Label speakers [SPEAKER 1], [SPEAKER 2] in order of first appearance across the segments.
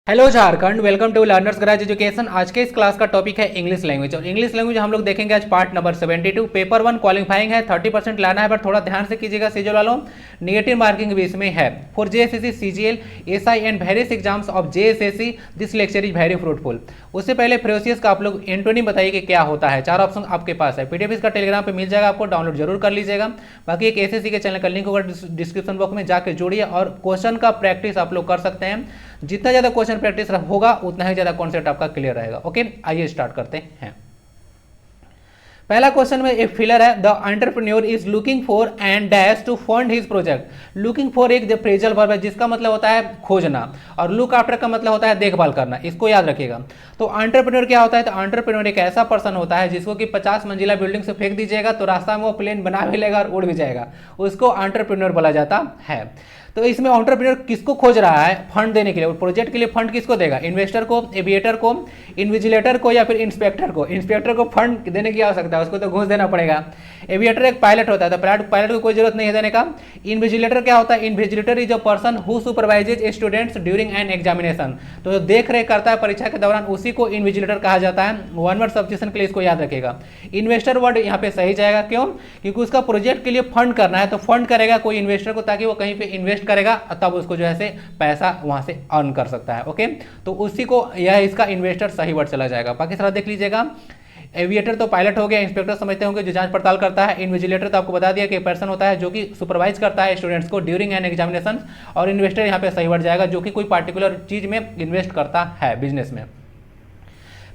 [SPEAKER 1] Hello Jharkhand, welcome to Learners Garage Education. आज के इस क्लास का टॉपिक है इंग्लिश लैंग्वेज और इंग्लिश लैंग्वेज हम लोग देखेंगे आज पार्ट नंबर 72। पेपर 1 क्वालिफाइंग है, 30% लाना है, पर थोड़ा ध्यान से कीजिएगा सीजल वालों, नेगेटिव मार्किंग भी इसमें है। For JSSC, CGL, SI and various exams of JSSC this lecture is very fruitful. उससे पहले फ्रेशियस का आप लोग एंटोनिम बताइए कि क्या होता है। 4 ऑप्शन आपके पास है, पीडीएफ इसका टेलीग्राम पे मिल जाएगा, आपको डाउनलोड जरूर कर लीजिएगा। बाकी एक एसएससी के चैनल का लिंक होगा डिस्क्रिप्शन बॉक्स में, जाकर जोड़िए और क्वेश्चन का प्रैक्टिस आप लोग कर सकते हैं। जितना ज़्यादा क्वेश्चन प्रैक्टिस होगा उतना ही ज़्यादा कॉन्सेप्ट आपका क्लियर रहेगा। ओके, आइए स्टार्ट करते हैं। पहला क्वेश्चन में एक फिलर है, the entrepreneur is looking for and dash to fund his project. Looking for एक फ्रेजल वर्ब है जिसका मतलब होता है खोजना, और लुक आफ्टर का मतलब होता है देखभाल करना। इसको याद रखिएगा। तो एंटरप्रेन्योर क्या होता है? तो एंटरप्रेन्योर एक ऐसा पर्सन होता है जिसको कि 50 मंजिला बिल्डिंग से फेंक दीजिएगा तो रास्ता में वो प्लेन बना भी लेगा और उड़ भी जाएगा, उसको एंटरप्रेन्योर बोला जाता है। तो इसमें एंटरप्रेन्योर किसको खोज रहा है? फंड देने के लिए। प्रोजेक्ट के लिए फंड किसको देगा? इन्वेस्टर को, एविएटर को, इन्विजिलेटर को या फिर इंस्पेक्टर को। इंस्पेक्टर को फंड देने की आवश्यकता है, उसको तो घूस देना पड़ेगा। एविएटर एक पायलट होता है, तो पायलट को कोई जरूरत नहीं है देने का। इन्विजिलेटर क्या होता है? Invigilator is a person who supervises students during an examination. तो जो देख रेख करता है परीक्षा के दौरान, उसी को इन्विजिलेटर कहा जाता है। वन वर्ड सब्स्टिट्यूशन के लिए इसको याद रखेगा। इन्वेस्टर वर्ड यहाँ पे सही जाएगा, क्यों? क्योंकि उसका प्रोजेक्ट के लिए फंड करना है, तो फंड करेगा कोई इन्वेस्टर को, ताकि वो कहीं पे इन्वेस्ट करेगा तब उसको जो है से पैसा वहां से अर्न कर सकता है। ओके, तो उसी को यह इसका इन्वेस्टर सही वर्ड चला जाएगा। बाकी सारा देख लीजिएगा। एविएटर तो पायलट हो गया, इंस्पेक्टर समझते होंगे जो जांच पड़ताल करता है। इन्विजिलेटर तो आपको बता दिया कि पर्सन होता है जो कि सुपरवाइज करता है स्टूडेंट्स को ड्यूरिंग एन एग्जामिनेशन। और इन्वेस्टर यहाँ पे सही वर्ड जाएगा, जो कि कोई पार्टिकुलर चीज में इन्वेस्ट करता है बिजनेस में।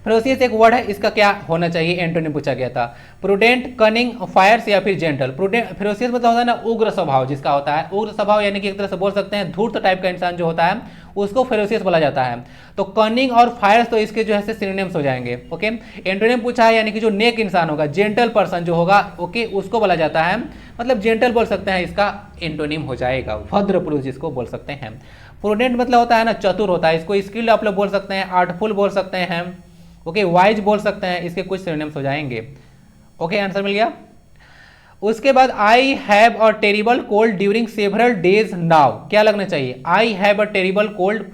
[SPEAKER 1] फेरोसियस एक वर्ड है, इसका क्या होना चाहिए? एंटोनिम पूछा गया था। प्रूडेंट, कनिंग, फायर्स या फिर जेंटल। प्रूडेंट, फेरोसियस मतलब होता है ना उग्र स्वभाव जिसका होता है। उग्र स्वभाव यानी कि एक तरह से बोल सकते हैं धूर्त टाइप का इंसान जो होता है उसको फेरोसियस बोला जाता है। तो कनिंग और फायर्स तो इसके जो है सिनोनिम्स हो जाएंगे। ओके, एंटोनिम पूछा है यानी कि जो नेक इंसान होगा, जेंटल पर्सन जो होगा, ओके, उसको बोला जाता है। मतलब जेंटल बोल सकते हैं, इसका एंटोनिम हो जाएगा भद्र पुरुष जिसको बोल सकते हैं। प्रूडेंट मतलब होता है ना चतुर होता है, इसको स्किल्ड आप लोग बोल सकते हैं, आर्टफुल बोल सकते हैं, ओके, वाइज बोल सकते हैं। इसके कुछ सिनोनिम्स हो जाएंगे। ओके, आंसर मिल गया। उसके बाद I have a terrible cold during several days now, क्या लगना चाहिए? I have a terrible cold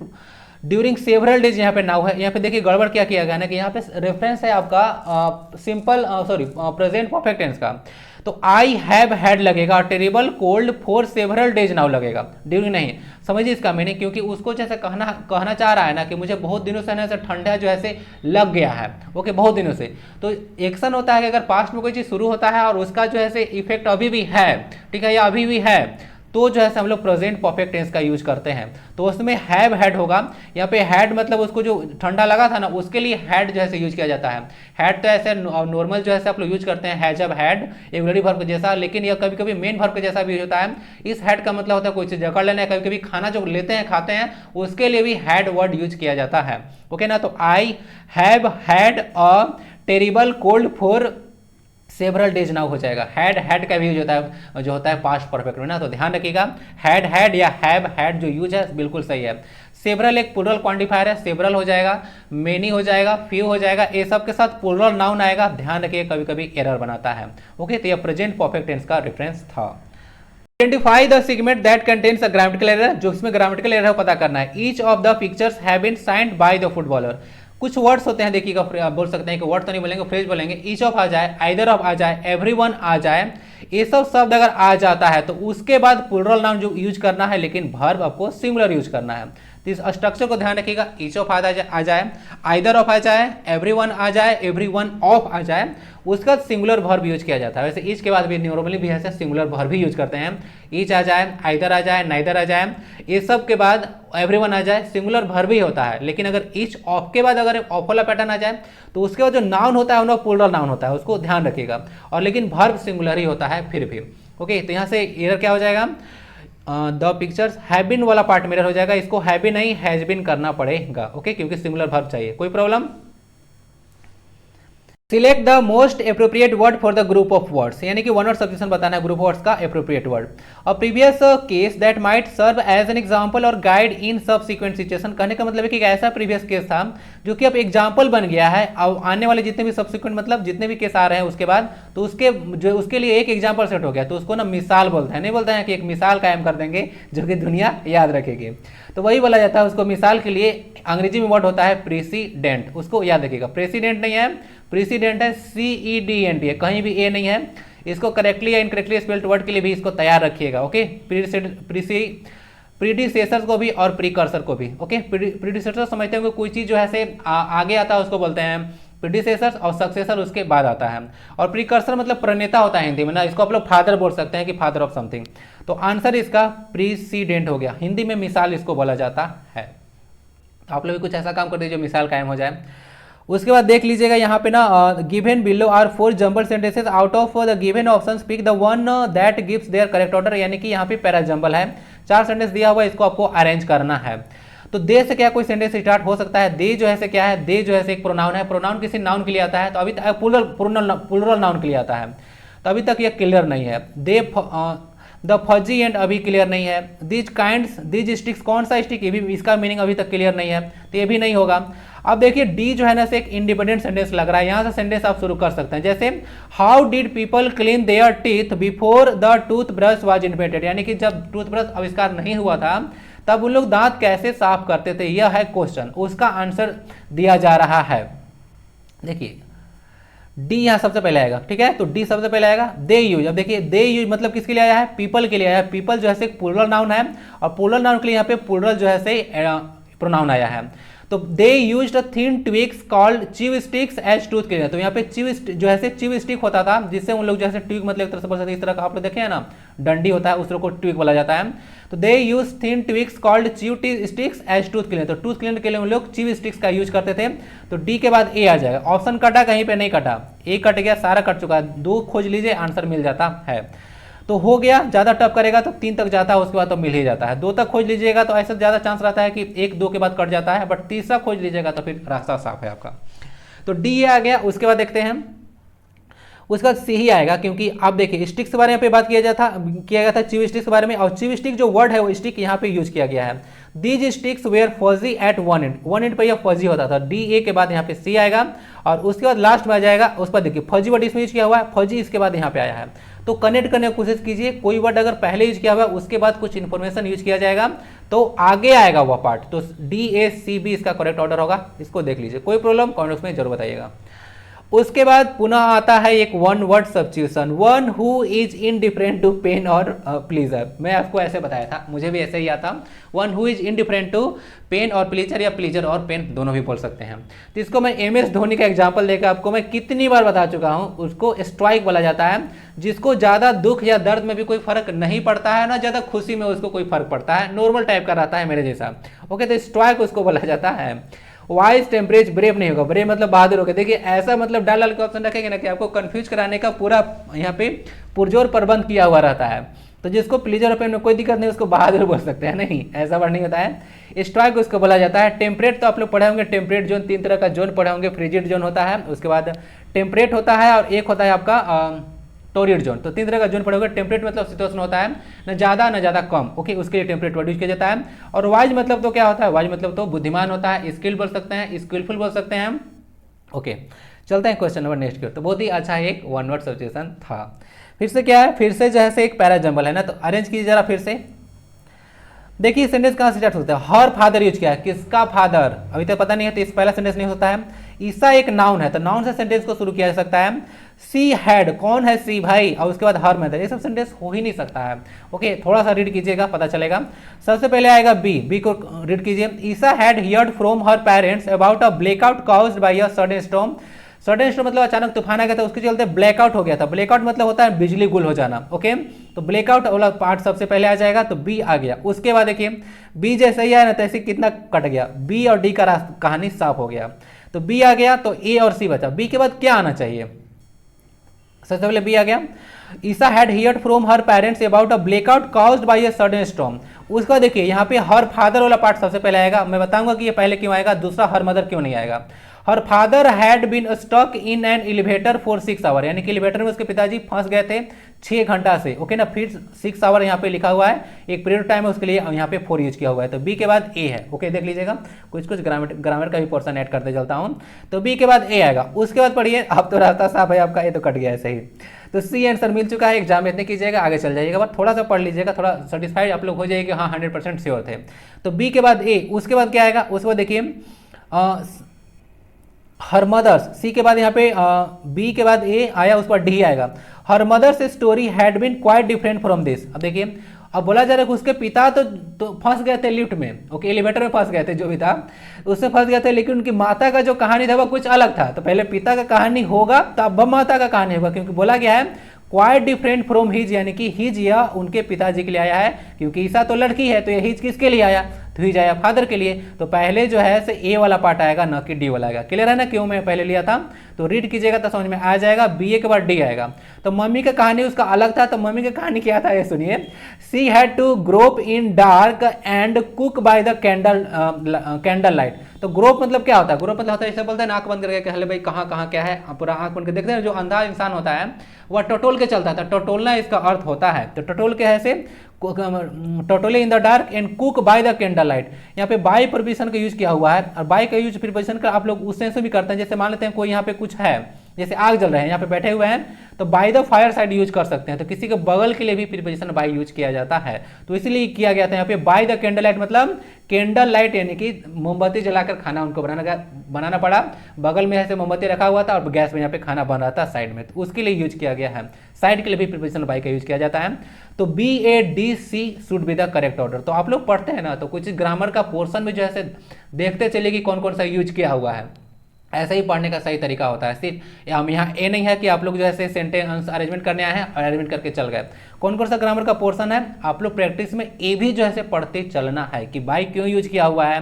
[SPEAKER 1] during several days, यहाँ पे नाउ है। यहाँ पे देखिए गड़बड़ क्या किया गया ना कि यहाँ पे रेफरेंस है आपका सिंपल प्रेजेंट परफेक्ट टेंस का। तो आई हैव हैड लगेगा, terrible cold for several days now लगेगा, ड्यूरिंग नहीं। समझिए इसका मीनिंग, क्योंकि उसको जैसे कहना चाह रहा है ना कि मुझे बहुत दिनों से ना ठंडा जो है से लग गया है। ओके, बहुत दिनों से। तो एक्शन होता है कि अगर पास्ट में कोई चीज शुरू होता है और उसका जो है से इफेक्ट अभी भी है, ठीक है, या अभी भी है, तो जो है हम लोग प्रेजेंट परफेक्ट टेंस का यूज करते हैं। तो उसमें हैव हैड होगा। यहाँ पे हैड मतलब उसको जो ठंडा लगा था ना, उसके लिए हैड जो है यूज किया जाता है। हैड तो ऐसे नॉर्मल जो है आप लोग यूज करते हैं हैज, अब हैड ऑग्ज़िलियरी वर्ब जैसा, लेकिन यह कभी कभी मेन वर्ब के जैसा भी होता है। इस हैड का मतलब होता है कोई चीज जकड़ लेना है। कभी कभी खाना जो लेते हैं खाते हैं उसके लिए भी हैड वर्ड यूज किया जाता है। ओके ना, तो I have had a terrible cold for several days now हो जाएगा। हैड का भी यूज होता है जो होता है पास्ट परफेक्ट में ना, तो ध्यान रखिएगा। हैड या हैव हैड जो यूज है बिल्कुल सही है। सेवरल एक प्लूरल क्वांटिफायर है, सेवरल हो जाएगा, मेनी हो जाएगा, फ्यू हो जाएगा, ये सब के साथ प्लूरल नाउन आएगा। ध्यान रखिए कभी कभी एरर बनाता है। ओके, तो यह प्रेजेंट परफेक्ट टेंस का रेफरेंस था। Identify the segment that contains a grammatical error, जो इसमें ग्रामेटिकल एरर पता करना है। Each of the pictures have been signed by the footballer. कुछ वर्ड्स होते हैं, देखिएगा, बोल सकते हैं कि वर्ड तो नहीं बोलेंगे, फ्रेज बोलेंगे। ईच ऑफ आ जाए, आइदर ऑफ आ जाए, एवरीवन आ जाए, ये सब शब्द अगर आ जाता है तो उसके बाद प्लूरल नाउन जो यूज करना है, लेकिन वर्ब आपको सिंगुलर यूज करना है। तो इस स्ट्रक्चर को ध्यान रखिएगा। ईच ऑफ आ जाए, आइदर ऑफ आ जाए, एवरीवन आ जाए, एवरीवन ऑफ आ जाए, उसका सिंगुलर वर्ब यूज किया जाता है। वैसे ईच के बाद भी नॉर्मली भी ऐसे सिंगुलर वर्ब भी यूज करते हैं। ईच आ जाए, आइदर आ जाए, नाइदर आ जाए, ये सब के बाद एवरीवन आ जाए, सिंगुलर वर्ब ही होता है। लेकिन अगर ईच ऑफ के बाद अगर ऑफ वाला पैटर्न आ जाए तो उसके बाद जो नाउन होता है वो प्लूरल नाउन होता है, उसको ध्यान रखिएगा। और लेकिन वर्ब सिंगुलर ही होता है फिर भी। ओके, तो यहाँ से एरर क्या हो जाएगा? द पिक्चर्स हैव बीन वाला पार्ट में एरर हो जाएगा, इसको हैव बीन नहीं हैज बीन करना पड़ेगा। ओके, क्योंकि सिंगुलर वर्ब चाहिए। कोई problem? Select the most appropriate word for the group of words, यानी कि वन वर्ड सब्स्टिट्यूशन बताना है ग्रुप वर्ड्स का appropriate word. A previous case that might serve as an example और गाइड इन सबसीक्वेंट सिचुएशन। कहने का मतलब है कि एक ऐसा प्रीवियस केस था जो कि अब एग्जांपल बन गया है। अब आने वाले जितने भी सबसीक्वेंट मतलब जितने भी केस आ रहे हैं उसके बाद, तो उसके जो उसके लिए एक एग्जाम्पल सेट हो गया, तो उसको ना मिसाल बोलते हैं, नहीं बोलते हैं कि एक मिसाल कायम कर देंगे जो कि दुनिया याद रखेगी, तो वही बोला जाता है उसको। मिसाल के लिए अंग्रेजी में वर्ड होता है प्रेसिडेंट, उसको याद रखिएगा। प्रेसिडेंट नहीं है, प्रेसिडेंट है, CEDENT है, कहीं भी ए नहीं है। इसको करेक्टली या इनकरेक्टली स्पेल्ड वर्ड के लिए भी इसको तैयार रखिएगा, ओके। प्रीडिसेसर को भी और प्रीकर्सर को भी, ओके। प्रीडिसेसर समझते होंगे कोई चीज़ जो है से आगे आता है उसको बोलते हैं प्रीडिसेसर, और सक्सेसर उसके बाद आता है। और प्रीकर्सर मतलब प्रणेता होता है हिंदी में ना, इसको आप लोग फादर बोल सकते हैं कि फादर ऑफ समथिंग। तो आंसर इसका प्रीसीडेंट हो गया, हिंदी में मिसाल इसको बोला जाता है। तो आप लोग भी कुछ ऐसा काम कर दीजिए मिसाल कायम हो जाए। उसके बाद देख लीजिएगा यहाँ पे ना, given below are 4 jumble sentences, out of the given option pick the one that gives their correct order, यानी कि यहाँ पे पैरा जंबल है, 4 सेंटेंस दिया हुआ है, इसको आपको अरेंज करना है। तो दे से क्या कोई सेंटेंस स्टार्ट हो सकता है? दे जो है से क्या है, दे जो है से एक प्रोनाउन है, प्रोनाउन किसी नाउन के लिए आता है, तो अभी तक प्लूरल नाउन के लिए आता है, तो अभी तक ये क्लियर नहीं है। दे द फजी एंड अभी क्लियर नहीं है। दीज काइंड्स, दीज स्टिक्स, कौन सा स्टिक, ये भी इसका मीनिंग अभी तक क्लियर नहीं है, तो ये भी नहीं होगा। अब देखिए डी जो है ना से एक इंडिपेंडेंट सेंटेंस लग रहा है, यहाँ से सेंटेंस आप शुरू कर सकते हैं, जैसे how did people clean there teeth before the tooth brush was invented, यानी कि जब टूथब्रश आविष्कार नहीं हुआ था तब उन लोग दांत कैसे साफ करते थे, यह है क्वेश्चन, उसका आंसर दिया जा रहा है। देखिए डी यहाँ सबसे पहले आएगा, ठीक है, तो डी सबसे पहले आएगा। दे यूज, अब देखिए दे यूज मतलब किसके लिए आया है? पीपल के लिए आया है। पीपल जो है से प्लूरल नाउन है, और प्लूरल नाउन के लिए यहाँ पे प्लूरल जो है से प्रोनाउन आया है। तो they used thin twigs called chew sticks as tooth cleaner, तो यहाँ पे चिव जो है से चिव स्टिक होता था, जिससे उन लोग जो है ट्विक मतलब एक तरह से बोल सकते हैं, इस तरह का आप लोग देखे हैं ना, डंडी होता है, उस तरह को ट्विक बोला जाता है। तो they use thin twigs called chew sticks as tooth cleaner, तो टूथ क्लीनर के लिए उन लोग चिव स्टिक्स का यूज करते थे। तो डी के बाद ए आ जाएगा। ऑप्शन कटा, कहीं पे नहीं कटा, ए कट गया, सारा कट चुका है, 2 खोज लीजिए, आंसर मिल जाता है। तो हो गया, ज़्यादा टफ करेगा तो 3 तक जाता है, उसके बाद तो मिल ही जाता है। 2 तक खोज लीजिएगा तो ऐसा ज़्यादा चांस रहता है कि 1-2 के बाद कट जाता है, बट तीसरा खोज लीजिएगा तो फिर रास्ता साफ है आपका। तो डी आ गया। उसके बाद देखते हैं, उसके बाद सी ही आएगा, क्योंकि आप देखिए स्टिक्स के बारे में पे बात किया गया था चिव स्टिक्स के बारे में, और चिव स्टिक जो वर्ड है वो स्टिक यहाँ पे यूज किया गया है। These sticks were fuzzy at one end पे यह फजी होता था। डी ए के बाद यहाँ पे सी आएगा, और उसके बाद लास्ट में आ जाएगा, उस पर देखिए फजी वर्ड इसमें यूज किया हुआ है, फजी इसके बाद यहाँ पे आया है। तो कनेक्ट करने की कोशिश कीजिए, कोई वर्ड अगर पहले यूज किया हुआ है उसके बाद कुछ इन्फॉर्मेशन यूज किया जाएगा तो आगे आएगा वह पार्ट। तो DACB इसका करेक्ट ऑर्डर होगा, इसको देख लीजिए, कोई प्रॉब्लम कमेंट्स में जरूर बताइएगा। उसके बाद पुनः आता है एक one word substitution, one who is indifferent to pain और प्लीजर। मैं आपको ऐसे बताया था, मुझे भी ऐसे ही आता, one who is indifferent to pain और प्लीजर, या प्लीजर और पेन दोनों भी बोल सकते हैं। तो इसको मैं MS धोनी का एग्जांपल देकर आपको मैं कितनी बार बता चुका हूं, उसको स्ट्राइक बोला जाता है, जिसको ज़्यादा दुख या दर्द में भी कोई फर्क नहीं पड़ता है ना, ज़्यादा खुशी में उसको कोई फर्क पड़ता है, नॉर्मल टाइप का रहता है मेरे जैसा, ओके। तो स्ट्राइक उसको बोला जाता है। वाइज टेम्परेज, ब्रेव नहीं होगा, ब्रेव मतलब बहादुर होगा। देखिए ऐसा मतलब डाल के ऑप्शन रखेंगे ना कि आपको कंफ्यूज कराने का पूरा यहाँ पे पुरजोर प्रबंध किया हुआ रहता है। तो जिसको प्लीजर और पेन में कोई दिक्कत नहीं उसको बहादुर बोल सकते हैं, नहीं ऐसा वर्ड नहीं होता है। स्ट्राइक उसको बोला जाता है। टेम्परेट तो आप लोग पढ़े होंगे, टेम्परेट जोन 3 तरह का जोन पढ़े होंगे, फ्रिजिड जोन होता है, उसके बाद टेम्परेट होता है, और एक होता है आपका टोरिड जोन। तो 3 तरह का जोन पड़ेगा। टेम्परेट मतलब शीतोष्ण होता है, न ज़्यादा न ज़्यादा कम, ओके, उसके लिए टेम्परेट वर्ड यूज किया जाता है। और वाइज मतलब तो क्या होता है? वाइज मतलब तो बुद्धिमान होता है, स्किल बोल सकते हैं, स्किलफुल बोल सकते हैं, ओके। चलते हैं क्वेश्चन नंबर नेक्स्ट की ओर। तो बहुत ही अच्छा एक वन वर्ड सब्स्टिट्यूशन था। फिर से क्या है, फिर से जो है से एक पैरा जंबल है ना, तो अरेंज कीजिए जरा फिर से। देखिए सेंटेंस कहाँ से स्टार्ट होता है, हर फादर यूज किया है, किसका फादर अभी तक पता नहीं है, तो इस पहला सेंटेंस नहीं होता है। ईसा एक नाउन है, तो नाउन से सेंटेंस को शुरू किया जा सकता है। सी हैड, कौन है सी भाई, और उसके बाद हर मेथड, ये सब सेंटेंस हो ही नहीं सकता है, ओके। थोड़ा सा रीड कीजिएगा पता चलेगा। सबसे पहले आएगा बी को रीड कीजिए। Isa had heard from her parents about a blackout caused by a sudden storm. Sudden storm मतलब अचानक तूफान आ गया था, उसके चलते ब्लैकआउट हो गया था। ब्लैकआउट मतलब होता है बिजली गुल हो जाना, ओके। तो ब्लैकआउट वाला पार्ट सबसे पहले आ जाएगा, तो बी आ गया। उसके बाद देखिए बी जैसे ही आया ना तैसे कितना कट गया, बी और डी का कहानी साफ हो गया। तो बी आ गया, तो ए और सी बचा। बी के बाद क्या आना चाहिए? सबसे पहले बी आ गया। Isa had heard from her parents about a blackout caused by a sudden storm. उसके बाद देखिए यहाँ पे हर फादर वाला पार्ट सबसे पहले आएगा, मैं बताऊंगा कि ये पहले क्यों आएगा, दूसरा हर मदर क्यों नहीं आएगा। Her father had been stuck in an elevator for 6 hour, यानी कि एलिवेटर में उसके पिताजी फंस गए थे 6 घंटा से, ओके ना। फिर 6 आवर यहाँ पे लिखा हुआ है, एक पीरियड टाइम है उसके लिए यहाँ पे 4 यूज किया हुआ है। तो बी के बाद ए है, ओके देख लीजिएगा, कुछ कुछ ग्रामर का भी पोर्शन ऐड करते चलता हूँ। तो बी के बाद ए आएगा, उसके बाद पढ़िए, अब तो रास्ता साफ है आपका, ए तो कट गया है सही। तो सी आंसर मिल चुका है, एग्जाम में इतने कीजिएगा, आगे चल जाइएगा, बट थोड़ा सा पढ़ लीजिएगा, थोड़ा सेटिस्फाइड आप लोग हो जाइए कि हाँ 100% श्योर थे। तो बी के बाद ए, उसके बाद क्या आएगा, उसके बाद देखिए हर मदर्स, सी के बाद यहाँ पे बी के बाद ए आया, उस पर डी आएगा। Her mother's story had been quite different from this. अब देखिए, अब बोला जा रहा है कि उसके पिता तो फंस गए थे लिफ्ट में, ओके एलिवेटर में फंस गए थे, जो भी था उससे फंस गए थे, लेकिन उनकी माता का जो कहानी था वो कुछ अलग था। तो पहले पिता का कहानी होगा तब माता का कहानी होगा, क्योंकि बोला गया है क्वाइट डिफरेंट फ्रॉम हिज, यानी कि हिज या उनके पिताजी के लिए आया है, क्योंकि ईसा तो लड़की है, तो ये हिज किसके लिए आया, तो हिज आया फादर के लिए। तो पहले जो है से ए वाला पार्ट आएगा, न कि डी वाला आएगा। क्लियर है ना, क्यों मैं पहले लिया था, तो रीड कीजिएगा तो समझ में आ जाएगा। बी ए के बाद डी आएगा। तो मम्मी का कहानी उसका अलग था, तो मम्मी की कहानी क्या था ये सुनिए। She had to grope in dark and cook by the candle light. तो ग्रोप मतलब क्या होता है, ग्रोप मतलब होता है, ऐसे बोलते हैं आंख बंद करके कि हले भाई कहाँ कहाँ क्या है, पूरा आंख बंद कर देखते हैं। जो अंधा इंसान होता है वह टटोल के चलता था, टटोलना इसका अर्थ होता है। तो टटोल के ऐसे totally in the dark and cook by the candle light. यहाँ पे बाय प्रिपोजिशन का यूज किया हुआ है, और बाय का यूज प्रिपोजिशन का आप लोग उस सेंस में भी करते हैं, जैसे मान लेते हैं कोई यहाँ पे कुछ है, जैसे आग जल रहे हैं, यहाँ पे बैठे हुए हैं, तो by the fire side use कर सकते हैं। तो किसी के बगल के लिए भी प्रिपोजिशन बाय यूज किया जाता है, तो इसीलिए किया गया था यहाँ पे बाय द कैंडल लाइट, मतलब कैंडल लाइट यानी कि मोमबत्ती जलाकर खाना उनको बनाना पड़ा। बगल में ऐसे मोमबत्ती रखा हुआ था और गैस में यहाँ पे खाना बन रहा था साइड में, तो उसके लिए यूज किया गया है। साइड के लिए भी प्रिपोजिशन बाय का यूज किया जाता है। तो B A D C should be the correct order. तो आप लोग पढ़ते हैं ना, तो कुछ ग्रामर का पोर्शन में जो है देखते चलिए कि कौन कौन सा यूज किया हुआ है, ऐसा ही पढ़ने का सही तरीका होता है। सिर्फ हम यहाँ ए नहीं है कि आप लोग जो है सेंटेंस अरेंजमेंट करने आए हैं और अरेंजमेंट करके चल गए। कौन कौन सा ग्रामर का पोर्शन है, आप लोग प्रैक्टिस में ए भी जो है पढ़ते चलना है कि बाय क्यों यूज किया हुआ है,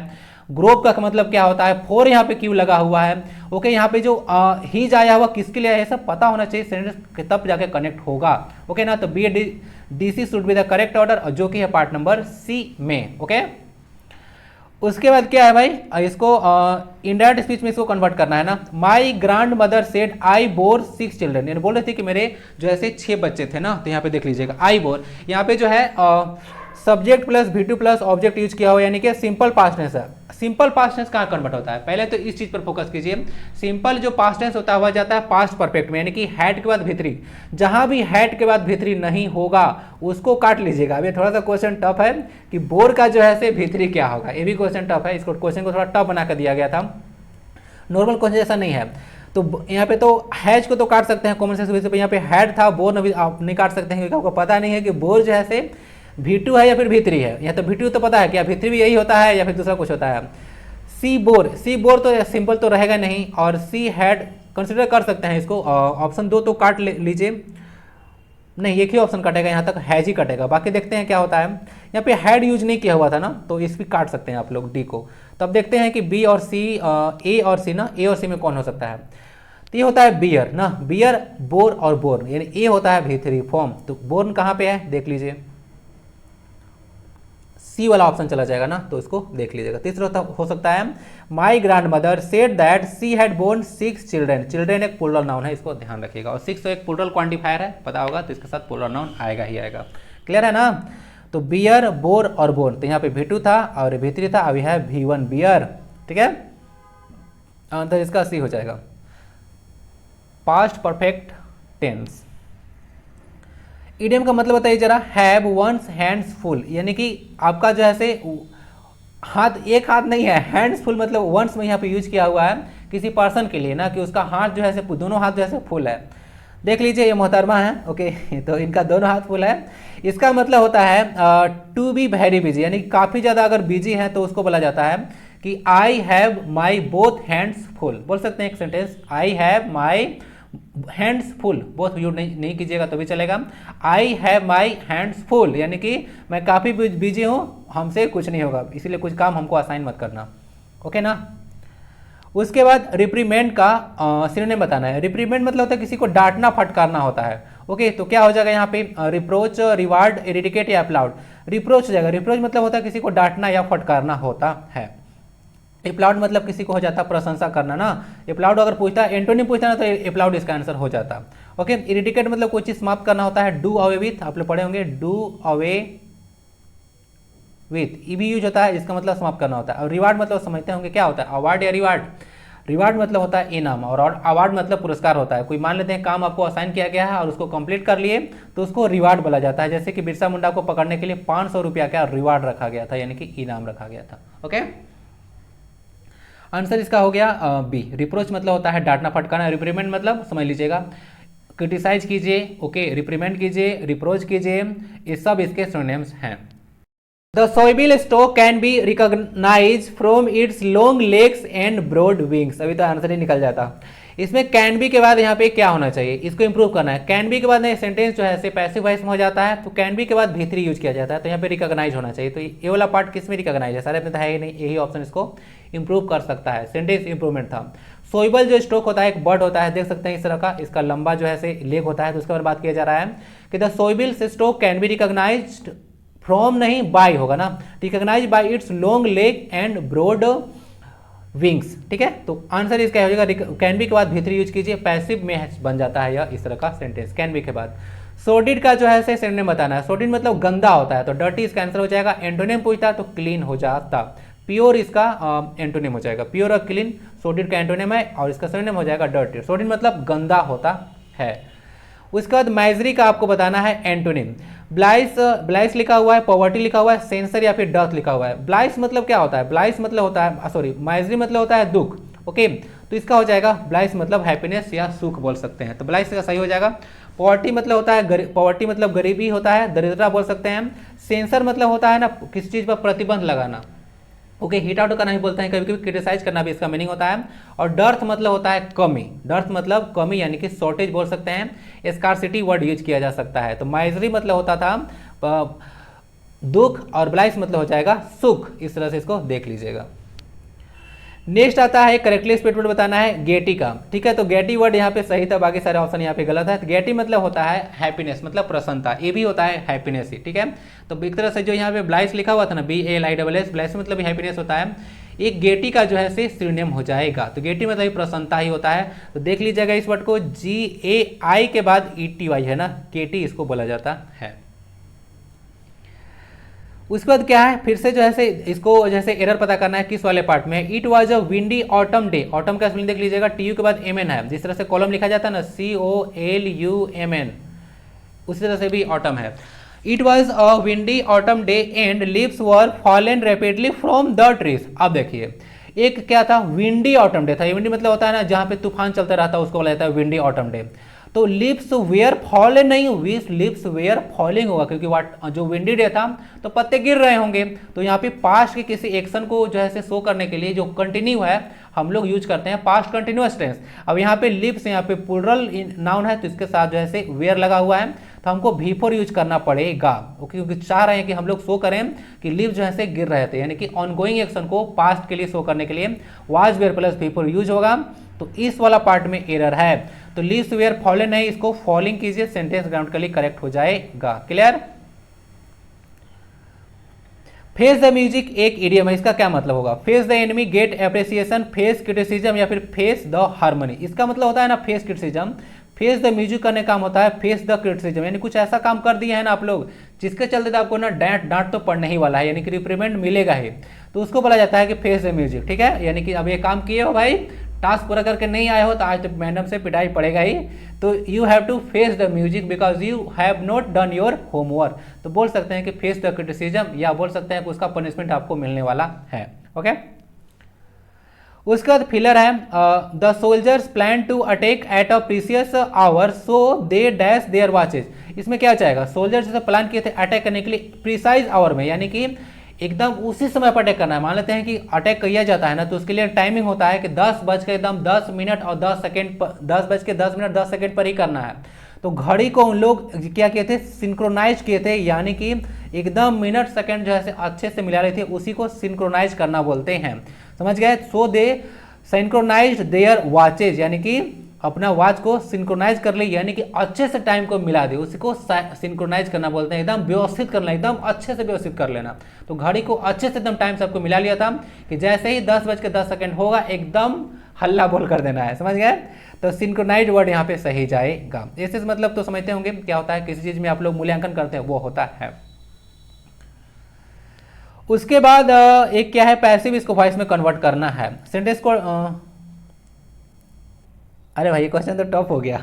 [SPEAKER 1] ग्रोप का मतलब क्या होता है, फोर यहाँ पे क्यों लगा हुआ है, ओके यहाँ पे जो हीज आया हुआ किसके लिए है, सब पता होना चाहिए सेंटेंस तब जाके कनेक्ट होगा, ओके ना। तो B D C should be the correct order, और जो कि है पार्ट नंबर सी में, ओके। उसके बाद क्या है भाई, इसको इनडायरेक्ट स्पीच में इसको कन्वर्ट करना है ना। My grandmother said I bore 6 children, यानी बोल रहे थे कि मेरे जो ऐसे 6 बच्चे थे ना। तो यहाँ पे देख लीजिएगा आई बोर, यहाँ पे जो है subject plus V2 plus object use किया हुआ, यानी कि सिंपल पास्ट टेंस है। सिंपल पास्ट टेंस कहाँ कन्वर्ट होता है, पहले तो इस चीज पर फोकस कीजिए। सिंपल जो पास्ट टेंस होता है वह जाता है पास्ट परफेक्ट में, यानी कि हैड के बाद भित्री, जहां भी हैड के बाद भित्री नहीं होगा उसको काट लीजिएगा। अब ये थोड़ा सा क्वेश्चन टफ है कि बोर का जो है से भित्री क्या होगा, ये भी क्वेश्चन टफ है, इसको क्वेश्चन को थोड़ा टफ बना कर दिया गया था, नॉर्मल क्वेश्चन जैसा नहीं है। तो यहाँ पे तो हैज को तो काट सकते हैं कॉमन सेंस बेसिस पे, यहाँ पे हैड था, बोर आप नहीं काट सकते हैं क्योंकि आपको पता नहीं है कि बोर जो है से V2 है या फिर V3 है। यहाँ तो V2 तो पता है, क्या V3 भी यही होता है या फिर दूसरा कुछ होता है। सी बोर तो सिंपल तो रहेगा नहीं, और सी हैड कंसिडर कर सकते हैं इसको, ऑप्शन 2 तो काट लीजिए, नहीं एक ही ऑप्शन कटेगा, यहाँ तक हैज ही कटेगा। बाकी देखते हैं क्या होता है। यहाँ पे हैड यूज नहीं किया हुआ था ना, तो इस भी काट सकते हैं आप लोग डी को। तो अब देखते हैं कि बी और सी, ए और सी ना, ए और सी में कौन हो सकता है। तो ये होता है बियर ना, बियर बोर और बोर्न, यानी ए होता है V3 फॉर्म। तो बोर्न कहाँ पे है देख लीजिए, सी वाला ऑप्शन चला जाएगा ना, तो इसको देख लीजिएगा। तीसरा हो सकता है my grandmother said that she had born 6 children. Children एक प्लूरल नाउन है, इसको ध्यान रखिएगा, और 6 तो एक प्लूरल क्वांटिफायर है, पता होगा, तो इसके साथ प्लूरल नाउन आएगा ही आएगा। क्लियर है ना। तो बियर बोर और बोर्न, तो यहाँ पे V2 था और V3 था, अभी है V1 बियर, ठीक है। तो इसका सी हो जाएगा पास्ट परफेक्ट टेंस। इडियम का मतलब बताइए जरा, हैव वंस हैंड्स फुल, यानी कि आपका जो है से हाथ, एक हाथ नहीं है, हैंड्स फुल मतलब वंस में यहाँ पे यूज किया हुआ है किसी पर्सन के लिए ना, कि उसका हाथ जो है से दोनों हाथ जो है से फुल है। देख लीजिए ये मोहतरमा है, ओके, तो इनका दोनों हाथ फुल है। इसका मतलब होता है टू बी वेरी बिजी, यानी काफ़ी ज़्यादा अगर बिजी है तो उसको बोला जाता है कि I have my both hands full. बोल सकते हैं एक sentence, I have my hands full, both use नहीं कीजिएगा तो भी चलेगा। I have my hands full, यानी कि मैं काफ़ी बिजी हूँ, हमसे कुछ नहीं होगा, इसीलिए कुछ काम हमको असाइन मत करना, ओके ना। उसके बाद रिप्रीमेंड का सिनोनिम बताना है। रिप्रीमेंड मतलब होता है किसी को डांटना फटकारना होता है। ओके, तो क्या हो जाएगा यहाँ पे रिप्रोच, रिवार्ड, इरिडिकेट या अपलाउड। रिप्रोच हो जाएगा। रिप्रोच मतलब होता है किसी को डांटना या फटकारना होता है। अपलाउड मतलब किसी को हो जाता प्रशंसा करना ना। अपलाउड अगर पूछता है, एंटोनिम पूछता है ना, तो अपलाउड इसका आंसर हो जाता। ओके, इरिडिकेट मतलब कोई चीज समाप्त करना होता है। डू अवे विथ, आप लोग पढ़े होंगे, डू अवे विथ, ई भी यूज होता है, जिसका मतलब समाप्त करना होता है। और रिवार्ड मतलब समझते होंगे क्या होता है, अवार्ड या रिवार्ड। रिवार्ड मतलब होता है इनाम, और अवार्ड मतलब पुरस्कार होता है। कोई मान लेते हैं काम आपको असाइन किया गया है और उसको कंप्लीट कर लिए तो उसको रिवार्ड बोला जाता है। जैसे कि बिरसा मुंडा को पकड़ने के लिए 500 रुपया का रिवार्ड रखा गया था, यानी कि इनाम रखा गया था। ओके, आंसर इसका हो गया बी। रिप्रोच मतलब होता है डांटना फटकारना। रिप्रीमेंड मतलब समझ लीजिएगा क्रिटिसाइज कीजिए। ओके, रिप्रीमेंड कीजिए, रिप्रोच कीजिए, ये सब इसके सिनोनिम्स हैं। The soybean stalk can be recognized from its long legs and broad wings। अभी तो आंसर ही निकल जाता। इसमें कैन बी के बाद यहाँ पे क्या होना चाहिए, इसको इंप्रूव करना है। कैन बी के बाद ना सेंटेंस जो है पैसिव वॉइस में हो जाता है, तो कैन बी के बाद भीतरी यूज किया जाता है, तो यहाँ पे रिकॉग्नाइज होना चाहिए। तो ये वाला पार्ट किस में रिकॉग्नाइज है, सारे में तो है ही नहीं, यही ऑप्शन इसको इंप्रूव कर सकता है। सेंटेंस इंप्रूवमेंट था। सोइबल जो स्टोक होता है एक बर्ड होता है, देख सकते हैं इस तरह का, इसका लंबा जो है लेग होता है। तो उसके बारे में बात किया जा रहा है कि the sociable stork can be recognised from नहीं बाय होगा ना, recognise by its long leg and broad wings. ठीक है, तो आंसर इसका हो जाएगा कैन बी के बाद भीतरी यूज कीजिए, पैसिव में बन जाता है यह इस तरह का सेंटेंस कैन बी के बाद। सोडिड का जो है सिनोनिम बताना है। सोडिड मतलब गंदा होता है, तो डर्टी इसका आंसर हो जाएगा। एंटोनिम पूछता तो क्लीन हो जाता। प्योर इसका एंटोनिम हो जाएगा। प्योर और क्लीन सोडिड का एंटोनिम है, और इसका सिनोनिम हो जाएगा डर्टी। सोडिड मतलब गंदा होता है। उसके बाद माइजरी का आपको बताना है एंटोनिम। ब्लाइस लिखा हुआ है, पॉवर्टी लिखा हुआ है, सेंसर या फिर डर्थ लिखा हुआ है। ब्लाइस मतलब क्या होता है, ब्लाइस मतलब होता है सॉरी माइजरी मतलब होता है दुख। ओके, तो इसका हो जाएगा ब्लाइस मतलब हैप्पीनेस या सुख बोल सकते हैं, तो ब्लाइस का सही हो जाएगा। पॉवर्टी मतलब होता है पॉवर्टी मतलब गरीबी होता है, दरिद्रता बोल सकते हैं। सेंसर मतलब होता है ना किसी चीज पर प्रतिबंध लगाना। ओके, हिट आउट करना भी बोलते हैं, कभी कभी क्रिटिसाइज करना भी इसका मीनिंग होता है। और डर्थ मतलब होता है कमी। डर्थ मतलब कमी यानी कि शॉर्टेज बोल सकते हैं। स्कार्सिटी वर्ड यूज किया जा सकता है। तो माइजरी मतलब होता था दुख, और ब्लाइस मतलब हो जाएगा सुख। इस तरह से इसको देख लीजिएगा। नेक्स्ट आता है करेक्टली स्टेटमेंट बताना है गेटी का। ठीक है, तो गेटी वर्ड यहाँ पे सही था, बाकी सारे ऑप्शन यहाँ पे गलत है। तो गेटी मतलब होता है हैप्पीनेस, मतलब प्रसन्नता, ये भी होता है हैप्पीनेस ही। ठीक है, तो एक तरह से जो यहाँ पे ब्लाइस लिखा हुआ था ना, BALISS, ब्लाइस मतलब भी हैप्पीनेस होता है। एक गेटी का जो है सिनोनिम हो जाएगा। तो गेटी मतलब प्रसन्नता ही होता है। तो देख लीजिएगा इस वर्ड को, GAI के बाद ETY है ना, केटी इसको बोला जाता है। उसके बाद क्या है, फिर से जो है इसको जैसे एरर पता करना है किस वाले पार्ट में। It was a windy autumn day. Autumn का स्पेलिंग देख लीजिएगा, TU के बाद MN है। जिस तरह से कॉलम लिखा जाता है ना, COLUMN, उसी तरह से भी ऑटम है। It was a windy autumn day and leaves were fallen rapidly from the trees. अब देखिए, एक क्या था, विंडी ऑटम डे था। विंडी मतलब होता है ना जहाँ पे तूफान चलता रहता है, उसको बोला जाता है विंडी ऑटम डे। तो लिप्स वेयर फॉलन नहीं, विस लिप्स वेयर फॉलिंग होगा, क्योंकि जो विंडी डे था तो पत्ते गिर रहे होंगे। तो यहाँ पे पास्ट के किसी एक्शन को जो है शो करने के लिए जो कंटिन्यू है हम लोग यूज करते हैं पास्ट कंटिन्यूअस टेंस। अब यहाँ पे लिप्स यहाँ पे प्लूरल नाउन है, तो इसके साथ जो है वेयर लगा हुआ है, तो हमको V4 यूज करना पड़ेगा, क्योंकि चाह रहे हैं कि हम लोग शो करें कि लिप्स जो है गिर रहे थे, यानी कि ऑनगोइंग एक्शन को पास्ट के लिए शो करने के लिए was where plus V4 use होगा। तो इस वाला पार्ट में एरर है, तो लिव्स वेयर फॉलन नहीं, इसको फॉलिंग कीजिए, सेंटेंस ग्रामेटिकली करेक्ट हो जाएगा। क्लियर। फेस द म्यूजिक एक इडियम है, इसका क्या मतलब होगा, face the enemy, get appreciation, face criticism या फिर फेस द हार्मनी। इसका मतलब होता है ना face criticism. Face the music करने काम होता है फेस द क्रिटिसिज्म, यानी कुछ ऐसा काम कर दिया है ना आप लोग जिसके चलते तो आपको ना डांट तो पड़ने ही वाला है, यानी कि रिप्रीमेंट मिलेगा ही, तो उसको बोला जाता है कि फेस द म्यूजिक। ठीक है, यानी कि अब ये काम किए हो भाई, टास्क पूरा करके नहीं आए हो तो आज तो मैडम से पिटाई पड़ेगा ही, तो you have to face the music because you have not done your homework. तो बोल सकते हैं कि फेस द क्रिटिसिज्म, या बोल सकते हैं कि उसका पनिशमेंट आपको मिलने वाला है। ओके, उसके बाद फिलर है, the soldiers plan to attack at a precious hour so they dash their watches. इसमें क्या चाहेगा, सोल्जर्स जैसे प्लान किए थे अटैक करने के लिए प्रिसाइज आवर में, यानी कि एकदम उसी समय पर अटैक करना है। मान लेते हैं कि अटैक किया जाता है ना, तो उसके लिए टाइमिंग होता है कि 10:10 और 10 सेकेंड पर 10:10 पर ही करना है। तो घड़ी को उन लोग क्या किए थे, सिंक्रोनाइज किए थे, यानी कि एकदम मिनट सेकेंड जो है अच्छे से मिला रहे थे, उसी को सिंक्रोनाइज करना बोलते हैं। समझ गए। सो दे सिंक्रोनाइज्ड देयर वॉचेज, यानी कि अपना वॉच को सिंक्रोनाइज कर ले, यानी कि अच्छे से टाइम को मिला दे, उसको सिंक्रोनाइज करना बोलते हैं, एकदम व्यवस्थित करना, एकदम अच्छे से व्यवस्थित कर लेना। तो घड़ी को अच्छे से एकदम टाइम सबको मिला लिया था कि जैसे ही 10:10 होगा एकदम हल्ला बोल कर देना है, समझ गए। तो सिंक्रोनाइज वर्ड यहाँ पे सही जाएगा। ऐसे मतलब तो समझते होंगे क्या होता है, किसी चीज में आप लोग मूल्यांकन करते हैं वो होता है। उसके बाद एक क्या है, पैसिव, इसको वॉइस में कन्वर्ट करना है। सेंटेंस को अरे भाई क्वेश्चन तो टफ हो गया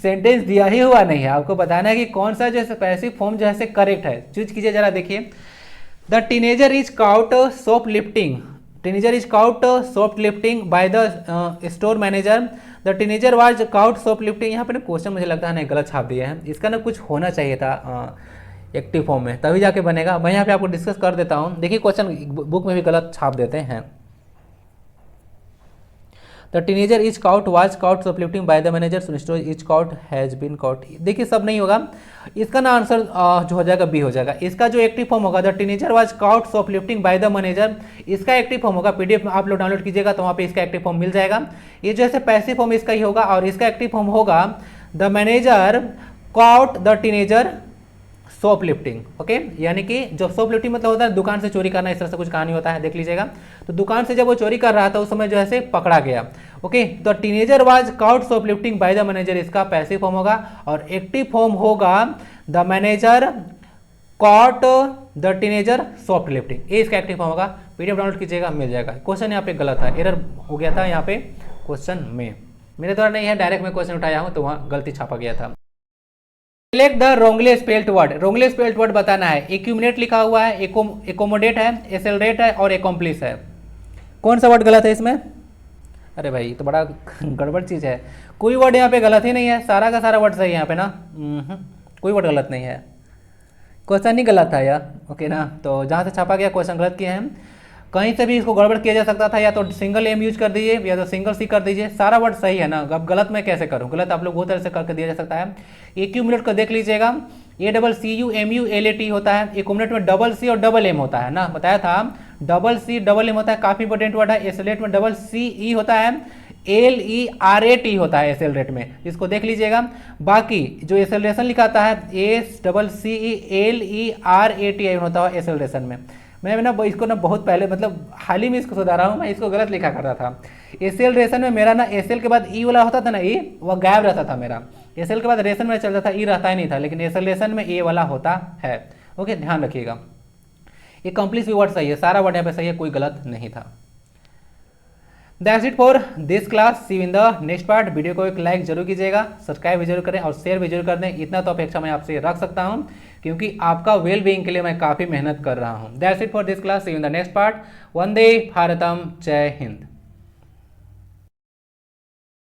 [SPEAKER 1] सेंटेंस दिया ही हुआ नहीं है, आपको बताना है कि कौन सा जो है पैसिव फॉर्म जो है करेक्ट है। चूज कीजिए जरा, देखिए। The teenager is cout soap lifting, teenager is cout soap lifting by the store manager, the teenager was cout soap lifting. यहाँ पे ना क्वेश्चन मुझे लगता है ना गलत छाप दिया है, इसका ना कुछ होना चाहिए था एक्टिव फॉर्म में, तभी जाके बनेगा। मैं यहाँ पे आपको डिस्कस कर देता हूँ। देखिए क्वेश्चन बुक में भी गलत छाप देते हैं। The teenager is caught was caught shoplifting by the manager, सुनिश्चित is caught has been caught. देखिए सब नहीं होगा, इसका ना आंसर जो हो जाएगा बी हो जाएगा। इसका जो एक्टिव फॉर्म होगा, the teenager was caught shoplifting by the manager, इसका एक्टिव फॉर्म होगा। पीडीएफ में आप लोग डाउनलोड कीजिएगा तो वहाँ पे इसका एक्टिव फॉर्म मिल जाएगा। ये जो है पैसिव फॉर्म इसका ही होगा, और इसका एक्टिव फॉर्म होगा the manager cout the teenager soap lifting. Okay, यानी कि जब सोप लिफ्टिंग मतलब होता है दुकान से चोरी करना, इस तरह से कुछ कहानी होता है, देख लीजिएगा। तो दुकान से जब वो चोरी कर रहा था उस समय जो है पकड़ा गया। ओके, तो teenager was cout soap lifting bye the manager, इसका पैसिव फॉर्म होगा, और एक्टिव फॉर्म होगा the manager caught the teenager soap lifting, ये इसका एक्टिव फॉर्म होगा। पीडीएफ डाउनलोड कीजिएगा, मिल जाएगा। क्वेश्चन यहाँ पे गलत है, एरर हो गया था यहाँ पे क्वेश्चन में, मेरे द्वारा नहीं है, डायरेक्ट मैं क्वेश्चन उठाया हूँ तो वहाँ गलती छापा गया था। Select the wrongly spelt word, wrongly spelt word बताना है। एक्यूमिनेट लिखा हुआ है, एकोमोडेट है, एसेलरेट है और एकम्प्लिस है। कौन सा वर्ड गलत है इसमें? अरे भाई तो बड़ा गड़बड़ चीज़ है, कोई वर्ड यहाँ पे गलत ही नहीं है, सारा का सारा वर्ड सही है यहाँ पे ना, कोई वर्ड गलत नहीं है, क्वेश्चन ही गलत था यार। ओके ना, तो जहाँ से छापा गया क्वेश्चन गलत किए हैं, कहीं से भी इसको गड़बड़ किया जा सकता था, या तो सिंगल एम यूज कर दीजिए या तो सिंगल सी कर दीजिए, सारा वर्ड सही है ना। अब गलत मैं कैसे करूँ, गलत आप लोग बहुत तरह से करके दिया जा सकता है। एक्यूमुलेट को देख लीजिएगा, ACCUMULAT होता है, एक्यूमुलेट में डबल सी और डबल एम होता है ना, बताया था, डबल सी डबल एम होता है, काफी इंपॉर्टेंट वर्ड है। एसेलेट में डबल CE होता है, LERAT होता है एसेलरेट में, इसको देख लीजिएगा। बाकी जो एसेलरेशन लिखाता है ACCELERAT होता है एसेलरेशन में। मैं ना इसको ना बहुत पहले मतलब हाल ही में इसको सुधारा हूँ, मैं इसको गलत लिखा करता था। एसेलरेशन में मेरा ना एसेल के बाद ई वाला होता था ना, ई वह गायब रहता था मेरा, एसेल के बाद रेशन में चलता था, ई रहता ही नहीं था, लेकिन एसेलरेशन में ए वाला होता है। ओके, ध्यान रखिएगा। ये कंप्लीट भी वर्ड सही है, सारा वर्ड यहाँ पे सही है, कोई गलत नहीं था। That's it for this class, see in the next part. Video को एक लाइक जरूर कीजिएगा, सब्सक्राइब भी जरूर करें और शेयर भी जरूर कर दें, इतना तो अपेक्षा मैं आपसे रख सकता हूं, क्योंकि आपका वेल बीइंग के लिए मैं काफ़ी मेहनत कर रहा हूं। That's it for this class, see in the next part. वंदे भारतम, जय हिंद।